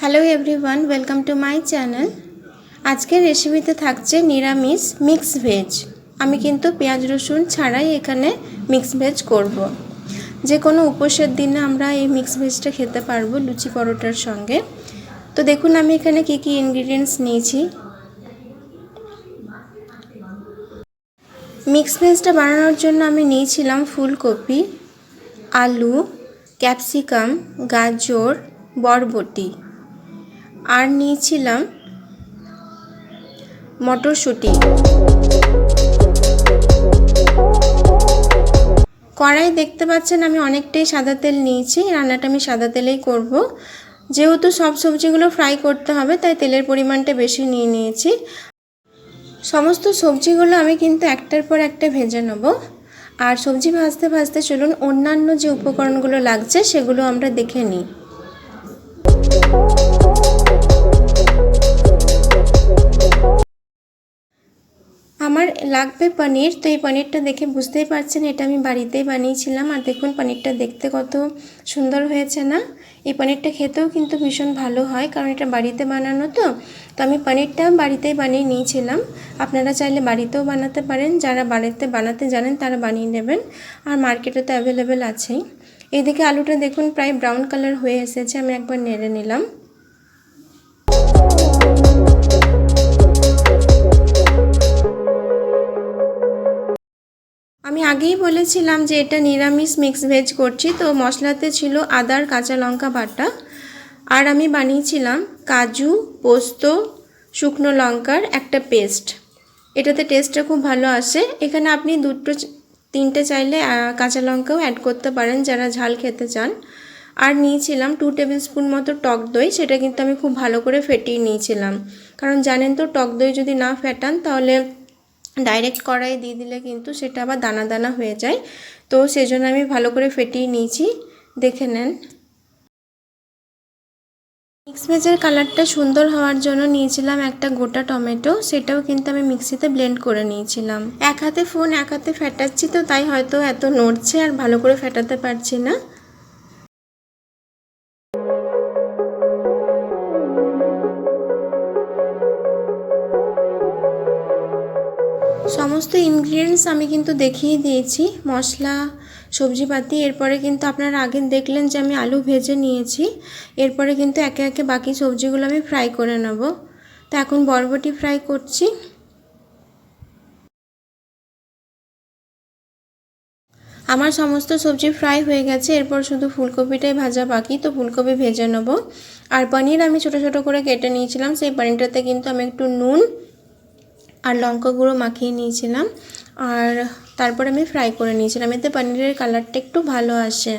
Hello everyone, welcome to my channel. আজকের রেসিপিতে থাকছে নিরামিষ মিক্স ভেজ। আমি কিন্তু পেঁয়াজ রসুন ছাড়াই এখানে মিক্স ভেজ করব। যে কোনো উপোসের দিনে আমরা এই মিক্স ভেজটা খেতে পারবো লুচি পরোটার সঙ্গে। তো দেখুন আমি এখানে কি কি ইনগ্রিডিয়েন্টস নিয়েছি। মিক্স ভেজটা বানানোর জন্য আমি নিয়েছিলাম ফুলকপি, আলু, ক্যাপসিকাম, গাজর, বরবটি আর নিয়েছিলাম মটরশুঁটি। কড়াই দেখতে পাচ্ছেন আমি অনেকটাই সাদা তেল নিয়েছি। রান্নাটা আমি সাদা তেলেই করব, যেহেতু সব সবজিগুলো ফ্রাই করতে হবে তাই তেলের পরিমাণটা বেশি নিয়ে নিয়েছি। সমস্ত সবজিগুলো আমি কিন্তু একটার পর একটা ভেজে নেব। আর সবজি ভাজতে ভাজতে চলুন অন্যান্য যে উপকরণগুলো লাগছে সেগুলো আমরা দেখে নিই। আমার লাগবে পনির। তো এই পনিরটা দেখে বুঝতেই পারছেন এটা আমি বাড়িতেই বানিয়েছিলাম। আর দেখুন পনিরটা দেখতে কত সুন্দর হয়েছে না। এই পনিরটা খেতেও কিন্তু ভীষণ ভালো হয়, কারণ এটা বাড়িতে বানানো। তো আমি পনিরটা বাড়িতেই বানিয়ে নিয়েছিলাম। আপনারা চাইলে বাড়িতেও বানাতে পারেন, যারা বাড়িতে বানাতে জানেন তারা বানিয়ে নেবেন। আর মার্কেটে তো অ্যাভেলেবেল আছেই। এইদিকে আলুটা দেখুন প্রায় ব্রাউন কালার হয়ে এসেছে, আমি একবার নেড়ে নিলাম। আমি আগেই বলেছিলাম যে এটা নিরামিষ মিক্স ভেজ করছি। তো মশলাতে ছিল আদার কাঁচা লঙ্কা বাটা, আর আমি বানিয়েছিলাম কাজু, পোস্ত, শুকনো লঙ্কার একটা পেস্ট। এটাতে টেস্টটা খুব ভালো আসে। এখানে আপনি দুটো তিনটে চাইলে কাঁচা লঙ্কাও অ্যাড করতে পারেন যারা ঝাল খেতে চান। আর নিয়েছিলাম 2 টেবিল স্পুন মতো টক দই। সেটা কিন্তু আমি খুব ভালো করে ফেটিয়ে নিয়েছিলাম, কারণ জানেন তো টক দই যদি না ফেটান তাহলে ডাইরেক্ট কড়াইয়ে দিয়ে দিলে কিন্তু সেটা আবার দানা দানা হয়ে যায়। তো সেজন্য আমি ভালো করে ফেটিয়ে নিয়েছি, দেখে নেন। মিক্স ভেজের কালারটা সুন্দর হওয়ার জন্য নিয়েছিলাম একটা গোটা টমেটো। সেটাও কিন্তু আমি মিক্সিতে ব্লেন্ড করে নিয়েছিলাম। এক হাতে ফোন এক হাতে ফেটাচ্ছি, তো তাই হয়তো এত নড়ছে আর ভালো করে ফেটাতে পারছি না। সমস্ত ইনগ্রিডিয়েন্টস আমি কিন্তু দেখিয়ে দিয়েছি, মশলা, সবজিপাতি। এরপরে কিন্তু আপনারা আগে দেখলেন যে আমি আলু ভেজে নিয়েছি। এরপরে কিন্তু একে একে বাকি সবজিগুলো আমি ফ্রাই করে নেব। তো এখন বরবটি ফ্রাই করছি। আমার সমস্ত সবজি ফ্রাই হয়ে গেছে, এরপর শুধু ফুলকপিটাই ভাজা বাকি। তো ফুলকপি ভেজে নেব। আর পনির আমি ছোট ছোট করে কেটে নিয়েছিলাম। সেই পনিরটাতে কিন্তু আমি একটু নুন আর লঙ্কা গুঁড়ো মাখিয়ে নিয়েছিলাম, আর তারপর আমি ফ্রাই করে নিয়েছিলাম। এতে পনিরের কালারটা একটু ভালো আসে।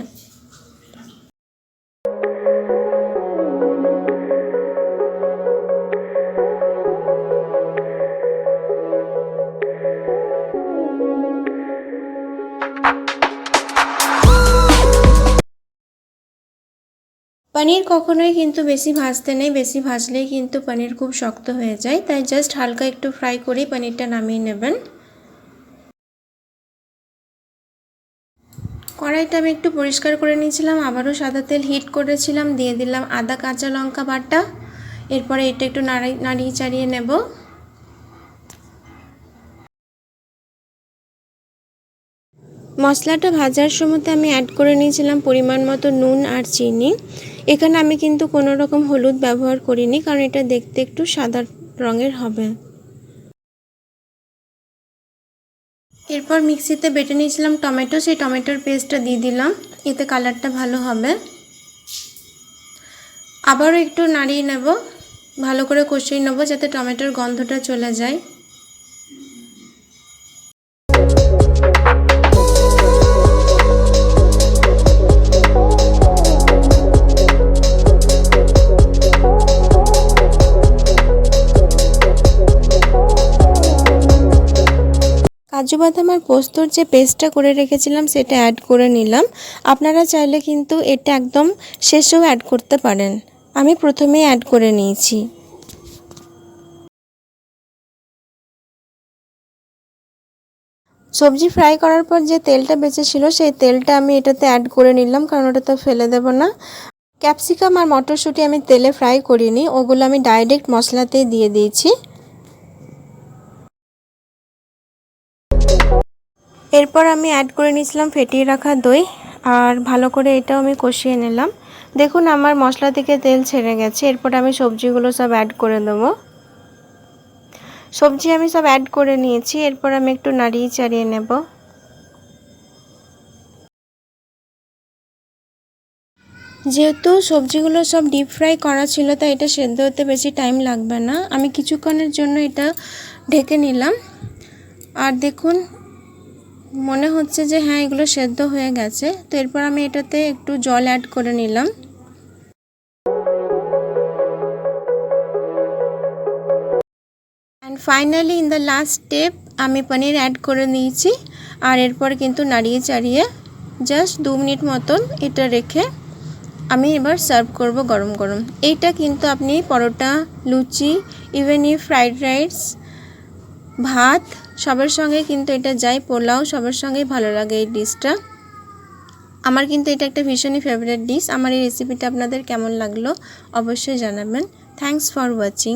পনির কখনোই কিন্তু বেশি ভাজতে নেই, বেশি ভাজলেই কিন্তু পনির খুব শক্ত হয়ে যায়। তাই জাস্ট হালকা একটু ফ্রাই করেই পনিরটা নামিয়ে নেবেন। কড়াইটা আমি একটু পরিষ্কার করে নিয়েছিলাম, আবারও সাদা তেল হিট করেছিলাম, দিয়ে দিলাম আদা কাঁচা লঙ্কা বাটা। এরপরে এটা একটু নাড়িয়ে চাড়িয়ে নেব। মশলাটা ভাজার সময়তে আমি অ্যাড করে নিয়েছিলাম পরিমাণ মতো নুন আর চিনি। এখানে আমি কিন্তু কোনো রকম হলুদ ব্যবহার করিনি, কারণ এটা দেখতে একটু সাদা রঙের হবে। এরপর মিক্সিতে বেটে নিয়েছিলাম টমেটো, সেই টমেটোর পেস্টটা দিয়ে দিলাম, এতে কালারটা ভালো হবে। আবারও একটু নাড়িয়ে নেব, ভালো করে কষিয়ে নেব যাতে টমেটোর গন্ধটা চলে যায়। কাজু বাদাম আর পোস্তর যে পেস্টটা করে রেখেছিলাম সেটা অ্যাড করে নিলাম। আপনারা চাইলে কিন্তু এটা একদম শেষেও অ্যাড করতে পারেন, আমি প্রথমেই অ্যাড করে নিয়েছি। সবজি ফ্রাই করার পর যে তেলটা বেঁচেছিল সেই তেলটা আমি এটাতে অ্যাড করে নিলাম, কারণ ওটা তো ফেলে দেব না। ক্যাপসিকাম আর মটরশুঁটি আমি তেলে ফ্রাই করিনি, ওগুলো আমি ডাইরেক্ট মশলাতেই দিয়ে দিয়েছি। এরপর আমি অ্যাড করে নিয়েছিলাম ফেটিয়ে রাখা দই, আর ভালো করে এটাও আমি কষিয়ে নিলাম। দেখুন আমার মশলা থেকে তেল ছেড়ে গেছে। এরপর আমি সবজিগুলো সব অ্যাড করে দেবো। সবজি আমি সব অ্যাড করে নিয়েছি। এরপর আমি একটু নাড়িয়ে চাড়িয়ে নেব। যেহেতু সবজিগুলো সব ডিপ ফ্রাই করা ছিল, তাই এটা সেদ্ধ হতে বেশি টাইম লাগবে না। আমি কিছুক্ষণের জন্য এটা ঢেকে নিলাম। আর দেখুন মনে হচ্ছে যে হ্যাঁ এগুলো সেদ্ধ হয়ে গেছে। তো এরপর আমি এটাতে একটু জল অ্যাড করে নিলাম। And finally in the last step আমি পনির অ্যাড করে নিয়েছি। আর এরপর কিন্তু নাড়িয়ে চাড়িয়ে জাস্ট 2 মিনিট মতন এটা রেখে আমি এবার সার্ভ করব গরম গরম। এইটা কিন্তু আপনি পরোটা, লুচি, ইভেন ফ্রাইড রাইস, ভাত সবার সঙ্গে কিন্তু এটা যায়, পোলাও সবার সঙ্গেই ভালো লাগে এই ডিশটা। আমার কিন্তু এটা একটা ভীষণই ফেভারিট ডিশ। আমার এই রেসিপিটা আপনাদের কেমন লাগলো অবশ্যই জানাবেন। Thanks for watching.